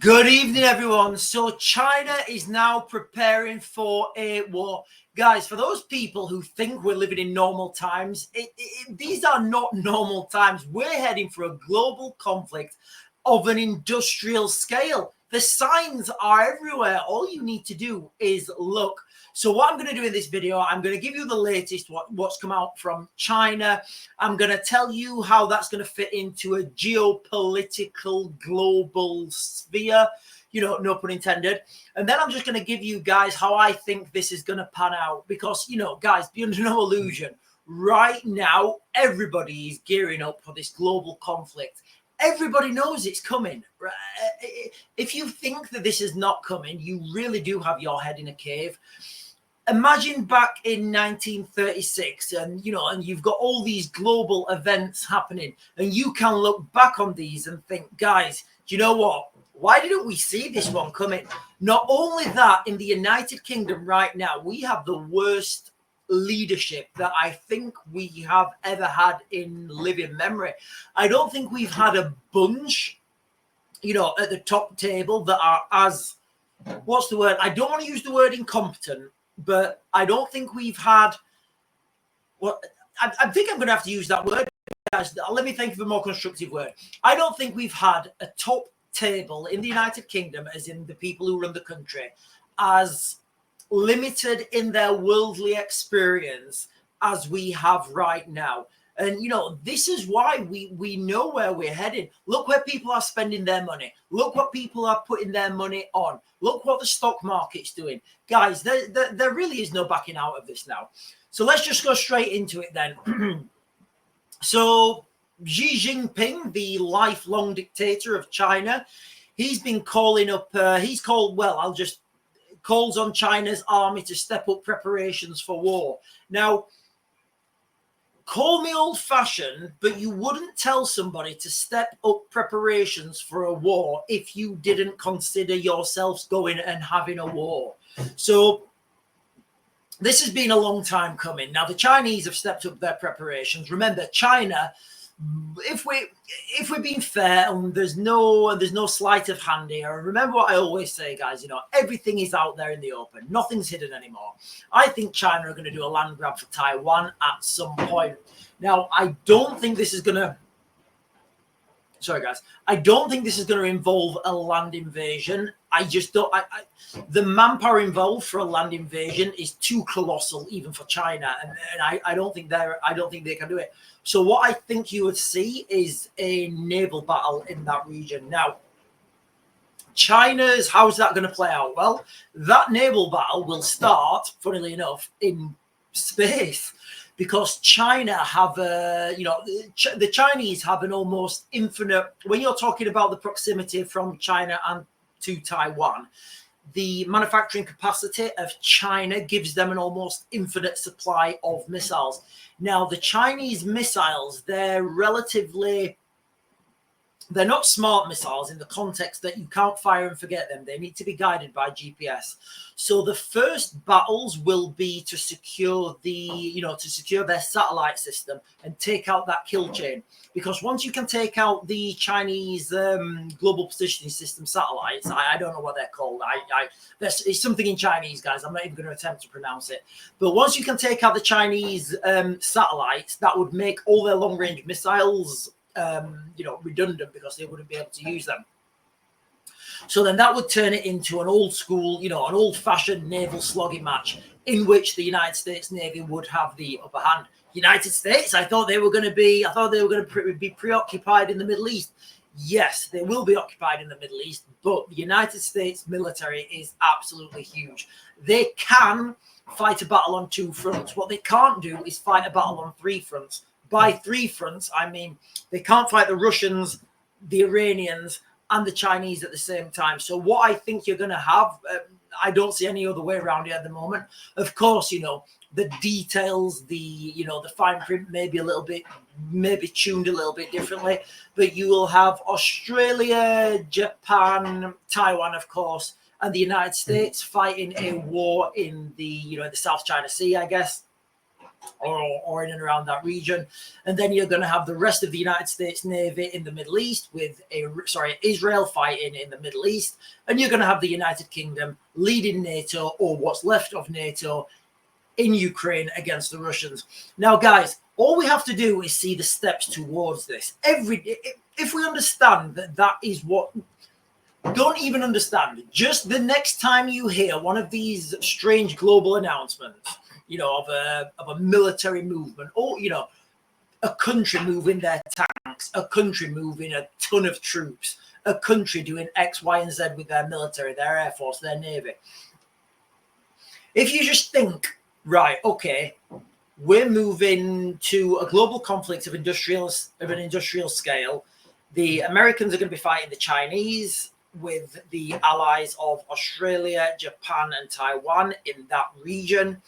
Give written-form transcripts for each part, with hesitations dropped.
Good evening, everyone. So China is now preparing for a war. Guys, for those people who think we're living in normal times, these are not normal times. We're heading for a global conflict of an industrial scale. The signs are everywhere. All you need to do is look. So what I'm going to do in this video, I'm going to give you the latest, what's come out from China. I'm going to tell you how that's going to fit into a geopolitical global sphere, no pun intended. And then I'm just going to give you guys how I think this is going to pan out. Because, guys, be under no illusion. Right now, everybody is gearing up for this global conflict. Everybody knows it's coming. If you think that this is not coming, you really do have your head in a cave. Imagine back in 1936 and you've got all these global events happening and you can look back on these and think, guys, do you know what? Why didn't we see this one coming? Not only that, in the United Kingdom right now, we have the worst leadership that I think we have ever had in living memory. I don't think we've had a bunch, at the top table that are as, what's the word? I don't want to use the word incompetent, but I don't think we've had, I think I'm going to have to use that word, guys. Let me think of a more constructive word. I don't think we've had a top table in the United Kingdom, as in the people who run the country, as limited in their worldly experience as we have right now. And, this is why we know where we're heading. Look where people are spending their money. Look what people are putting their money on. Look what the stock market's doing. Guys, there really is no backing out of this now. So let's just go straight into it then. So Xi Jinping, the lifelong dictator of China, he's been calling up, calls on China's army to step up preparations for war. Now, call me old-fashioned, but you wouldn't tell somebody to step up preparations for a war if you didn't consider yourselves going and having a war. So this has been a long time coming. Now, the Chinese have stepped up their preparations. Remember, China, if we're being fair and there's no sleight of hand here, remember what I always say, guys, everything is out there in the open. Nothing's hidden anymore. I think China are going to do a land grab for Taiwan at some point. Now, I don't think this is going to, I don't think this is going to involve a land invasion. I just don't, the manpower involved for a land invasion is too colossal even for China. And I don't think they can do it. So what I think you would see is a naval battle in that region. Now, how's that going to play out? Well, that naval battle will start, funnily enough, in space, because China have the Chinese have an almost infinite, when you're talking about the proximity from China and to Taiwan, the manufacturing capacity of China gives them an almost infinite supply of missiles. Now, the Chinese missiles, they're not smart missiles in the context that you can't fire and forget them. They need to be guided by GPS. So the first battles will be to secure their satellite system and take out that kill chain. Because once you can take out the Chinese global positioning system satellites, I don't know what they're called. It's something in Chinese, guys. I'm not even going to attempt to pronounce it. But once you can take out the Chinese satellites, that would make all their long-range missiles redundant, because they wouldn't be able to use them. So then that would turn it into an old school, an old-fashioned naval slogging match in which the United States Navy would have the upper hand. United States, I thought they were going to be preoccupied in the Middle East. Yes, they will be occupied in the Middle East, but the United States military is absolutely huge. They can fight a battle on two fronts. What they can't do is fight a battle on three fronts. By three fronts, I mean they can't fight the Russians, the Iranians, and the Chinese at the same time. So what I think you're going to have, I don't see any other way around it at the moment. Of course, the details, the fine print maybe tuned a little bit differently, but you will have Australia, Japan, Taiwan, of course, and the United States fighting a war in the South China Sea, I guess. or in and around that region. And then you're going to have the rest of the United States Navy in the Middle East with Israel fighting in the Middle East. And you're going to have the United Kingdom leading NATO, or what's left of NATO, in Ukraine against the Russians. Now, guys, all we have to do is see the steps towards this. If we understand that that is what, don't even understand, just the next time you hear one of these strange global announcements, you know, of a military movement, or, you know, a country moving their tanks, a country moving a ton of troops, a country doing X, Y, and Z with their military, their air force, their navy. If you just think, right, okay, we're moving to a global conflict of an industrial scale. The Americans are going to be fighting the Chinese with the allies of Australia, Japan, and Taiwan in that region.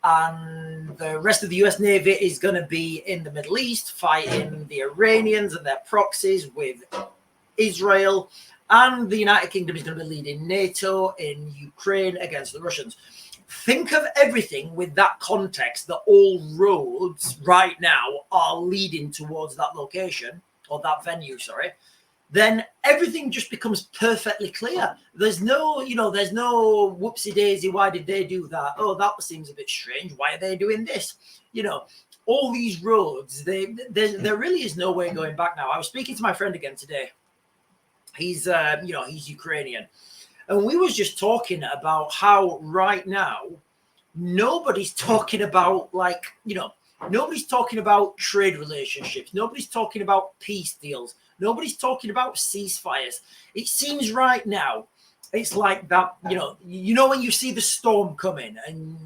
And the rest of the US Navy is going to be in the Middle East fighting the Iranians and their proxies with Israel. And the United Kingdom is going to be leading NATO in Ukraine against the Russians. Think of everything with that context, that all roads right now are leading towards that location, or that venue, sorry. Then everything just becomes perfectly clear. There's no, you know, there's no whoopsie daisy. Why did they do that? Oh, that seems a bit strange. Why are they doing this? You know, all these roads, there really is no way going back now. I was speaking to my friend again today. He's, you know, he's Ukrainian. And we was just talking about how right now, nobody's talking about, like, you know, nobody's talking about trade relationships. Nobody's talking about peace deals. Nobody's talking about ceasefires. It seems right now, it's like that, you know, when you see the storm coming and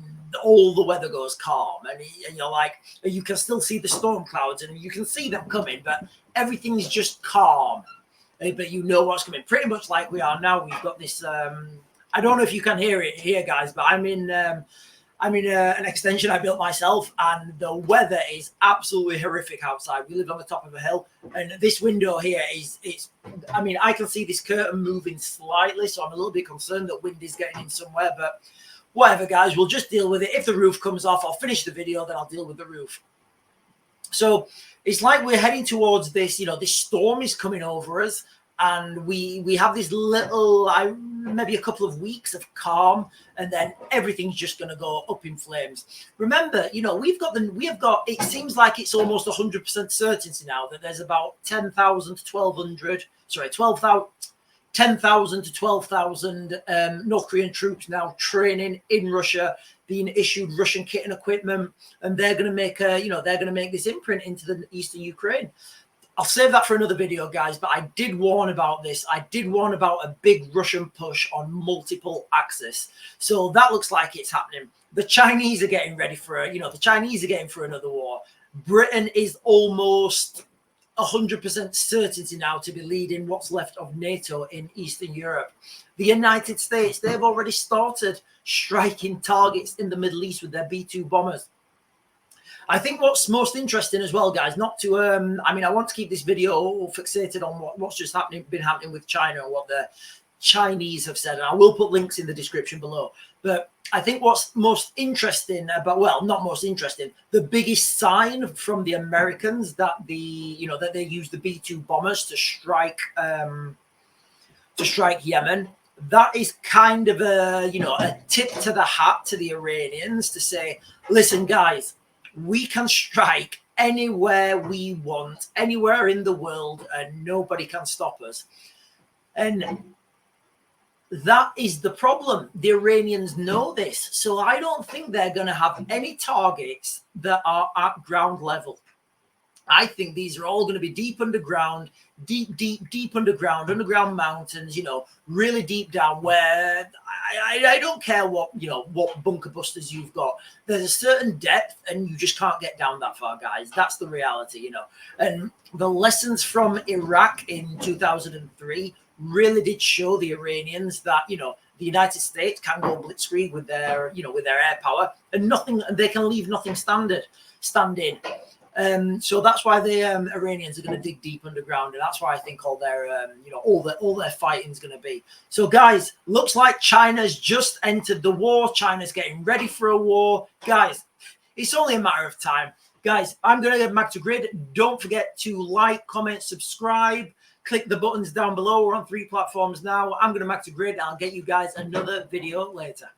all the weather goes calm and you're like, you can still see the storm clouds and you can see them coming, but everything's just calm. But you know what's coming. Pretty much like we are now. We've got this, I don't know if you can hear it here, guys, but I'm in an extension I built myself, and the weather is absolutely horrific outside. We live on the top of a hill, and this window here I mean, I can see this curtain moving slightly, so I'm a little bit concerned that wind is getting in somewhere, but whatever, guys, we'll just deal with it. If the roof comes off, I'll finish the video, then I'll deal with the roof. So it's like we're heading towards this, you know, this storm is coming over us, and we have this little, maybe a couple of weeks of calm, and then everything's just going to go up in flames. Remember, you know, we have got, it seems like it's almost 100% certainty now that there's about 10,000 to 1,200, sorry, 10,000 to 12,000 North Korean troops now training in Russia, being issued Russian kit and equipment, and they're going to make this imprint into the eastern Ukraine. I'll save that for another video, guys, but I did warn about this. I did warn about a big Russian push on multiple axes. So that looks like it's happening. The Chinese are getting ready for another war. Britain is almost 100% certainty now to be leading what's left of NATO in Eastern Europe. The United States, they've already started striking targets in the Middle East with their B-2 bombers. I think what's most interesting as well, guys, not to, I mean, I want to keep this video fixated on what's just been happening with China and what the Chinese have said. And I will put links in the description below. But I think what's most interesting about, well, not most interesting, the biggest sign from the Americans that that they use the B-2 bombers to strike Yemen. That is kind of a tip to the hat to the Iranians to say, listen, guys, we can strike anywhere we want, anywhere in the world, and nobody can stop us. And that is the problem. The Iranians know this. So I don't think they're going to have any targets that are at ground level. I think these are all going to be deep underground, deep underground mountains, really deep down where I don't care what bunker busters you've got. There's a certain depth and you just can't get down that far, guys. That's the reality, And the lessons from Iraq in 2003 really did show the Iranians that, the United States can go blitzkrieg with their air power and they can leave nothing standing. So that's why the Iranians are going to dig deep underground, and that's why I think all their fighting is going to be. So, guys, looks like China's just entered the war. China's getting ready for a war, guys. It's only a matter of time. Guys, I'm going to get back to grid. Don't forget to like, comment, subscribe. Click the buttons down below. We're on 3 platforms now. I'm going to back to grid. I'll get you guys another video later.